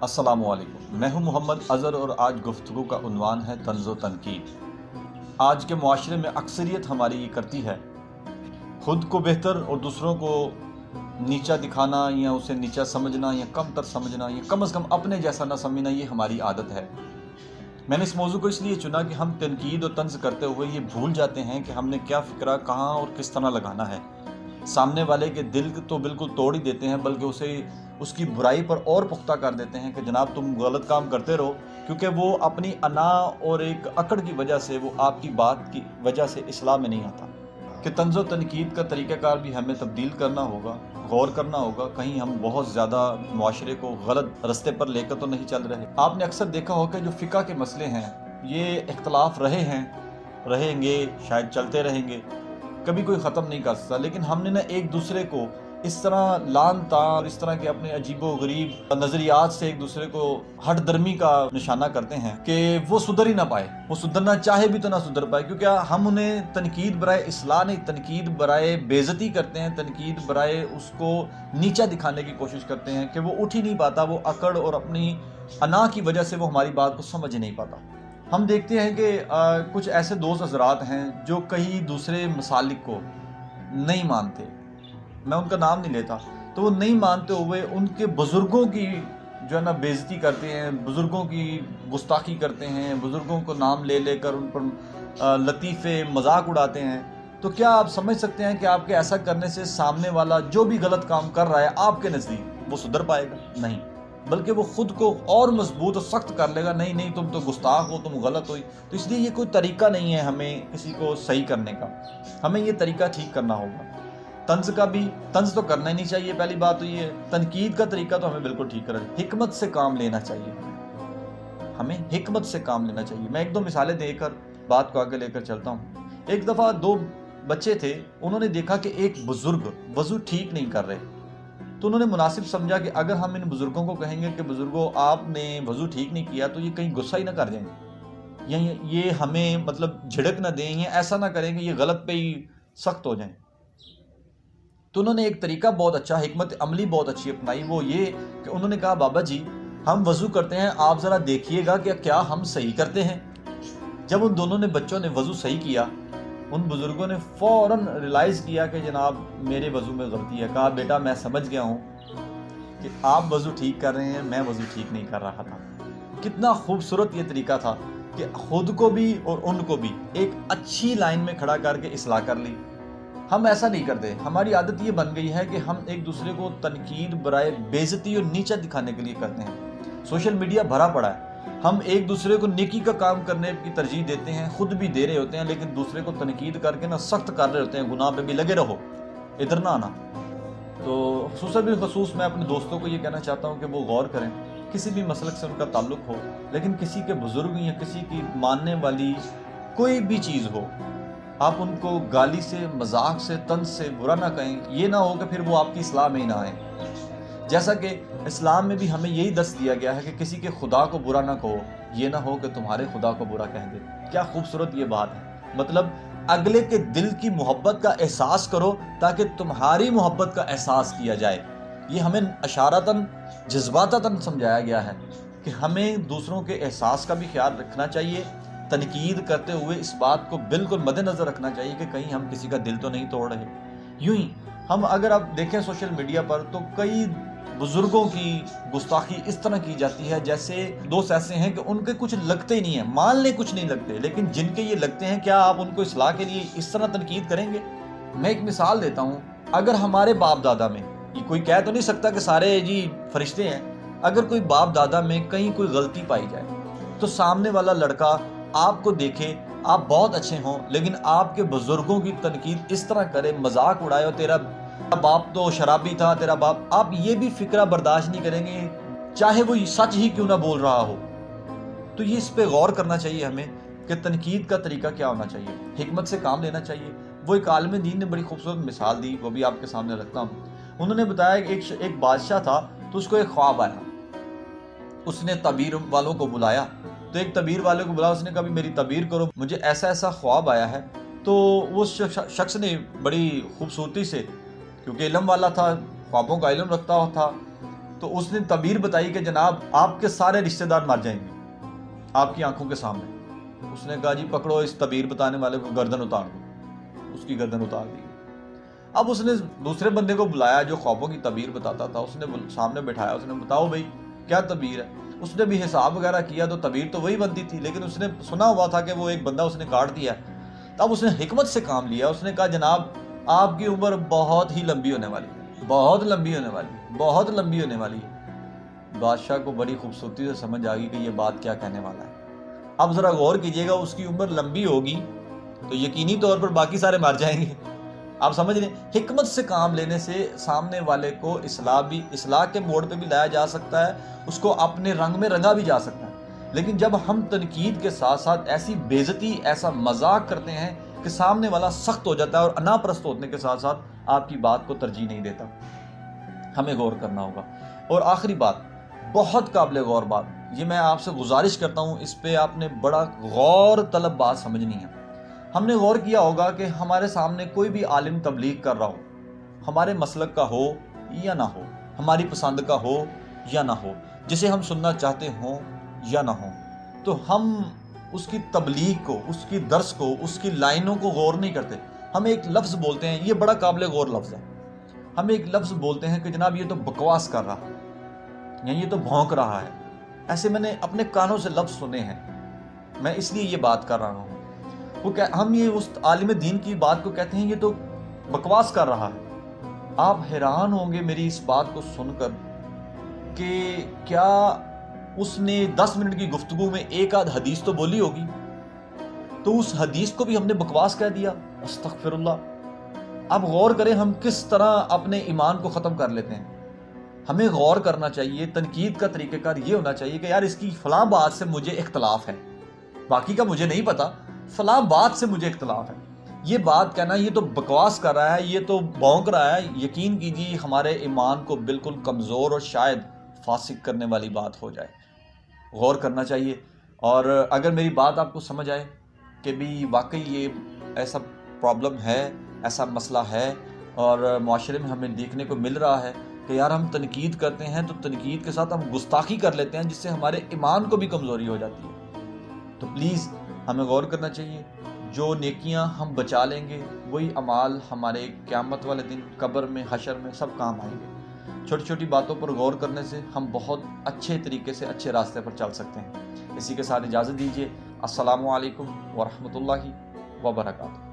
अस्सलामुअलैकुम, मैं हूं मोहम्मद अज़हर और आज गुफ्तगू का उन्वान है तंज़ व तनकीद। आज के मुआशरे में अक्सरियत हमारी ये करती है ख़ुद को बेहतर और दूसरों को नीचा दिखाना या उसे नीचा समझना या कम तर समझना या कम से कम अपने जैसा ना समझना, ये हमारी आदत है। मैंने इस मौजू को इसलिए चुना कि हम तनकीद और तंज़ करते हुए ये भूल जाते हैं कि हमने क्या फ़िक्रा कहाँ और किस तरह लगाना है। सामने वाले के दिल तो बिल्कुल तोड़ ही देते हैं, बल्कि उसे उसकी बुराई पर और पुख्ता कर देते हैं कि जनाब तुम गलत काम करते रहो, क्योंकि वो अपनी अना और एक अकड़ की वजह से, वो आपकी बात की वजह से इस्लाह में नहीं आता। कि तंज़ व तनकीद का तरीक़ाकार भी हमें तब्दील करना होगा, गौर करना होगा, कहीं हम बहुत ज़्यादा मुआशरे को गलत रस्ते पर लेकर तो नहीं चल रहे। आपने अक्सर देखा होगा जो फ़िक़्ह के मसले हैं ये इख्तलाफ रहे हैं, रहेंगे, शायद चलते रहेंगे, कभी कोई ख़त्म नहीं कर सकता। लेकिन हमने ना एक दूसरे को इस तरह लान तान, इस तरह के अपने अजीबो गरीब नज़रियात से एक दूसरे को हट दर्मी का निशाना करते हैं कि वो सुधर ही ना पाए, वो सुधरना चाहे भी तो ना सुधर पाए, क्योंकि हम उन्हें तनकीद बराए इस्लाह नहीं, तनकीद बराए बेइज्जती करते हैं, तनकीद बराए उसको नीचा दिखाने की कोशिश करते हैं कि वो उठ ही नहीं पाता, वो अकड़ और अपनी अना की वजह से वो हमारी बात को समझ ही नहीं पाता। हम देखते हैं कि कुछ ऐसे दोस्त हज़रात हैं जो कई दूसरे मसालिक को नहीं मानते, मैं उनका नाम नहीं लेता, तो वो नहीं मानते हुए उनके बुज़ुर्गों की जो है ना बेइज्जती करते हैं, बुज़ुर्गों की गुस्ताखी करते हैं, बुज़ुर्गों को नाम ले लेकर उन पर लतीफ़े मजाक उड़ाते हैं। तो क्या आप समझ सकते हैं कि आपके ऐसा करने से सामने वाला जो भी गलत काम कर रहा है आपके नज़दीक वो सुधर पाएगा? नहीं, बल्कि वो ख़ुद को और मजबूत और सख्त कर लेगा, नहीं नहीं तुम तो गुस्ताख हो, तुम गलत हो। तो इसलिए ये कोई तरीका नहीं है हमें किसी को सही करने का, हमें ये तरीका ठीक करना होगा। तंज़ का भी, तंज़ तो करना ही नहीं चाहिए, पहली बात तो ये है। तनकीद का तरीका तो हमें बिल्कुल ठीक करना है, हिकमत से काम लेना चाहिए, हमें हिकमत से काम लेना चाहिए। मैं एक दो मिसालें देकर बात को आगे लेकर चलता हूँ। एक दफ़ा दो बच्चे थे, उन्होंने देखा कि एक बुज़ुर्ग वज़ू ठीक नहीं कर रहे, तो उन्होंने मुनासिब समझा कि अगर हम इन बुज़ुर्गों को कहेंगे कि बुज़ुर्गों आपने वज़ू ठीक नहीं किया, तो ये कहीं गुस्सा ही ना कर जाएं या ये हमें मतलब झिड़क ना दें या ऐसा ना करें कि ये गलत पे ही सख्त हो जाएं। तो उन्होंने एक तरीका बहुत अच्छा, हिकमत अमली बहुत अच्छी अपनाई, वो ये कि उन्होंने कहा बाबा जी हम वज़ू करते हैं, आप ज़रा देखिएगा कि क्या हम सही करते हैं। जब उन दोनों ने बच्चों ने वज़ू सही किया, उन बुज़ुर्गों ने फ़ौरन रियलाइज़ किया कि जनाब मेरे वज़ू में गलती है। कहा बेटा मैं समझ गया हूँ कि आप वज़ू ठीक कर रहे हैं, मैं वज़ू ठीक नहीं कर रहा था। कितना खूबसूरत ये तरीका था कि ख़ुद को भी और उनको भी एक अच्छी लाइन में खड़ा करके इस्लाह कर ली। हम ऐसा नहीं करते, हमारी आदत ये बन गई है कि हम एक दूसरे को तनकीद बराए बेइज्जती और नीचा दिखाने के लिए करते हैं। सोशल मीडिया भरा पड़ा है, हम एक दूसरे को नेकी का काम करने की तरजीह देते हैं, खुद भी दे रहे होते हैं, लेकिन दूसरे को तनकीद करके ना सख्त कर रहे होते हैं, गुनाह पे भी लगे रहो, इधर ना आना। तो खुसूसन बिलखुसूस मैं अपने दोस्तों को ये कहना चाहता हूँ कि वो गौर करें, किसी भी मसलक से उनका ताल्लुक़ हो, लेकिन किसी के बुज़ुर्ग या किसी की मानने वाली कोई भी चीज़ हो, आप उनको गाली से, मजाक से, तंज से बुरा ना कहें। ये ना हो कि फिर वो आपकी इस्लाह में ही ना आए। जैसा कि इस्लाम में भी हमें यही दस दिया गया है कि किसी के खुदा को बुरा ना कहो, ये ना हो कि तुम्हारे खुदा को बुरा कह दे। क्या खूबसूरत ये बात है, मतलब अगले के दिल की मोहब्बत का एहसास करो ताकि तुम्हारी मोहब्बत का एहसास किया जाए। ये हमें इशारतन जज्बातन समझाया गया है कि हमें दूसरों के एहसास का भी ख्याल रखना चाहिए। तनकीद करते हुए इस बात को बिल्कुल मद्देनज़र रखना चाहिए कि कहीं हम किसी का दिल तो नहीं तोड़ रहे। यूं ही हम अगर आप देखें सोशल मीडिया पर तो कई बुज़ुर्गों की गुस्ताखी इस तरह की जाती है जैसे दोस्त ऐसे हैं कि उनके कुछ लगते ही नहीं है, मान ले कुछ नहीं लगते, लेकिन जिनके ये लगते हैं क्या आप उनको इस्लाह के लिए इस तरह तनकीद करेंगे? मैं एक मिसाल देता हूँ, अगर हमारे बाप दादा में, ये कोई कह तो नहीं सकता कि सारे जी फरिश्ते हैं, अगर कोई बाप दादा में कहीं कोई गलती पाई जाए तो सामने वाला लड़का आपको देखे, आप बहुत अच्छे हों, लेकिन आपके बुजुर्गों की तनकीद इस तरह करे, मजाक उड़ाए, और तेरा बाप तो शराबी था, तेरा बाप, आप ये भी फिक्रा बर्दाश्त नहीं करेंगे चाहे वो सच ही क्यों ना बोल रहा हो। तो ये इस पे गौर करना चाहिए हमें कि तनकीद का तरीका क्या होना चाहिए, हिकमत से काम लेना चाहिए। वो एक आलिम दीन ने बड़ी खूबसूरत मिसाल दी, वो भी आपके सामने रखता हूँ। उन्होंने बताया कि एक बादशाह था, तो उसको एक ख्वाब आया, उसने तबीर वालों को बुलाया, तो एक तबीर वाले को बुलाया, उसने कहा भी मेरी तबीर करो, मुझे ऐसा ऐसा ख्वाब आया है। तो वो शख्स ने बड़ी खूबसूरती से, क्योंकि इल्म वाला था, ख्वाबों का इल्म रखता था, تو اس نے تعبیر بتائی کہ جناب آپ کے سارے رشتہ دار مر جائیں گے آپ کی آنکھوں کے سامنے۔ اس نے کہا جی پکڑو اس تعبیر بتانے والے کو، گردن اتار دو۔ اس کی گردن اتار دی۔ اب اس نے دوسرے بندے کو بلایا جو خوابوں کی تعبیر بتاتا تھا، اس نے سامنے بٹھایا، اس نے بتاؤ بھائی کیا تعبیر ہے؟ اس نے بھی حساب وغیرہ کیا تو تعبیر تو وہی بنتی تھی، لیکن اس نے سنا ہوا تھا کہ وہ ایک بندہ اس نے کاٹ دیا۔ تب اس نے حکمت سے کام لیا، اس نے کہا جناب آپ کی عمر بہت ہی لمبی ہونے والی ہے، بہت لمبی ہونے والی ہے، بہت لمبی ہونے والی ہے۔ بادشاہ کو بڑی خوبصورتی سے سمجھ آ گئی کہ یہ بات کیا کہنے والا ہے۔ اب ذرا غور کیجئے گا، اس کی عمر لمبی ہوگی تو یقینی طور پر باقی سارے مر جائیں گے۔ آپ سمجھ لیں، حکمت سے کام لینے سے سامنے والے کو اصلاح کے موڑ پہ بھی لایا جا سکتا ہے، اس کو اپنے رنگ میں رنگا بھی جا سکتا ہے۔ لیکن جب ہم تنقید کے ساتھ ساتھ ایسی بے عزتی، ایسا مذاق کرتے ہیں کہ سامنے والا سخت ہو جاتا ہے اور انا پرست ہونے کے ساتھ ساتھ آپ کی بات کو ترجیح نہیں دیتا، ہمیں غور کرنا ہوگا۔ اور آخری بات، بہت قابل غور بات، یہ میں آپ سے گزارش کرتا ہوں، اس پہ آپ نے بڑا غور طلب بات سمجھنی ہے۔ ہم نے غور کیا ہوگا کہ ہمارے سامنے کوئی بھی عالم تبلیغ کر رہا ہو، ہمارے مسلک کا ہو یا نہ ہو، ہماری پسند کا ہو یا نہ ہو، جسے ہم سننا چاہتے ہوں یا نہ ہو، تو ہم اس کی تبلیغ کو، اس کی درس کو، اس کی لائنوں کو غور نہیں کرتے۔ ہم ایک لفظ بولتے ہیں، یہ بڑا قابل غور لفظ ہے، ہم ایک لفظ بولتے ہیں کہ جناب یہ تو بکواس کر رہا ہے، یا یہ تو بھونک رہا ہے۔ ایسے میں نے اپنے کانوں سے لفظ سنے ہیں، میں اس لیے یہ بات کر رہا ہوں۔ ہم یہ اس عالم دین کی بات کو کہتے ہیں یہ تو بکواس کر رہا ہے۔ آپ حیران ہوں گے میری اس بات کو سن کر کہ کیا اس نے 10 منٹ کی گفتگو میں ایک آدھ حدیث تو بولی ہوگی، تو اس حدیث کو بھی ہم نے بکواس کہہ دیا۔ استغفر اللہ۔ اب غور کریں ہم کس طرح اپنے ایمان کو ختم کر لیتے ہیں۔ ہمیں غور کرنا چاہیے، تنقید کا طریقہ کار یہ ہونا چاہیے کہ یار اس کی فلاں بات سے مجھے اختلاف ہے، باقی کا مجھے نہیں پتا، فلاں بات سے مجھے اختلاف ہے۔ یہ بات کہنا یہ تو بکواس کر رہا ہے، یہ تو بھونک رہا ہے، یقین کیجیے ہمارے ایمان کو بالکل کمزور اور شاید فاسق کرنے والی بات ہو جائے۔ غور کرنا چاہیے۔ اور اگر میری بات آپ کو سمجھ آئے کہ بھی واقعی یہ ایسا پرابلم ہے، ایسا مسئلہ ہے، اور معاشرے میں ہمیں دیکھنے کو مل رہا ہے کہ یار ہم تنقید کرتے ہیں تو تنقید کے ساتھ ہم گستاخی کر لیتے ہیں، جس سے ہمارے ایمان کو بھی کمزوری ہو جاتی ہے، تو پلیز ہمیں غور کرنا چاہیے۔ جو نیکیاں ہم بچا لیں گے وہی اعمال ہمارے قیامت والے دن قبر میں، حشر میں سب کام آئیں گے۔ چھوٹی چھوٹی باتوں پر غور کرنے سے ہم بہت اچھے طریقے سے اچھے راستے پر چل سکتے ہیں۔ اسی کے ساتھ اجازت دیجیے۔ السلام علیکم ورحمۃ اللہ وبرکاتہ۔